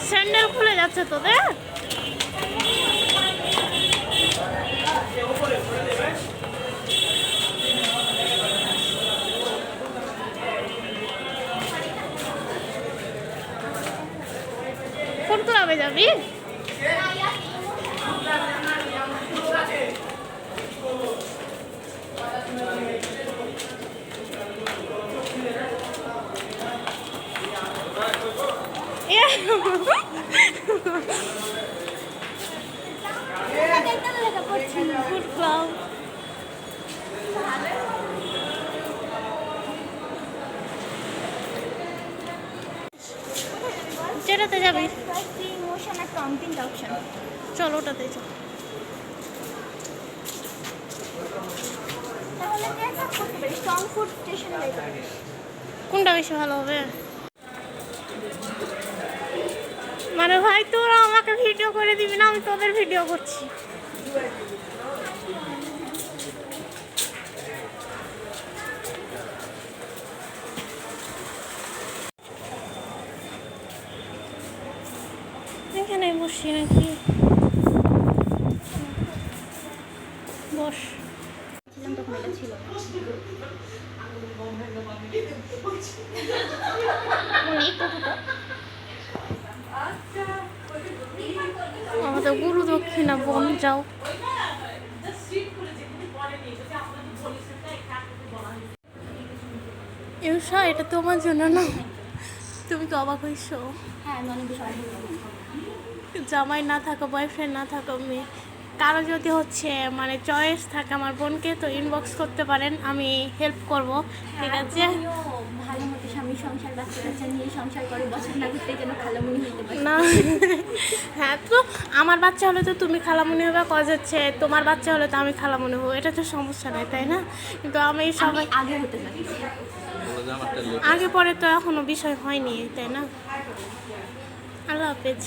Sandal খুলে যাচ্ছে তোদের। কোন ক্লাবে যাবি? যেটাতে যাবি চল ওটাতে চল। কোনটা বেশি ভালো হবে? মানে ভাই তোরা আমাকে ভিডিও করে দিবি না, আমি তোদের ভিডিও করছি। এখানে বসি নাকি? বস। আমাদের গুরু দক্ষিণা বন যাও। ইউষা, এটা তোমার জন্য না। তুমি কি অবাক হইছো? জামাই না থাকো, বয়ফ্রেন্ড না থাকো, মেয়ে কারো যদি হচ্ছে মানে চয়েস থাকে আমার বোনকে, তো ইনবক্স করতে পারেন, আমি হেল্প করব। ঠিক আছে? ভালো মতো স্বামী সংসার বাচ্চা কাচ্চা নিয়ে সংসার করে বছর না ঘুরতে যেন খালামুনি হতে পারে না। হ্যাঁ, তো আমার বাচ্চা হলে তো তুমি খালামুনি হবে, কজ হচ্ছে তোমার বাচ্চা হলে তো আমি খালামুনি হবো, এটা তো সমস্যা নাই, তাই না? কিন্তু আমি সবাই আগে হতে পারি, আগে পরে তো এখনো বিষয় হয়নি, তাই না? আল্লাহ হাফেজ।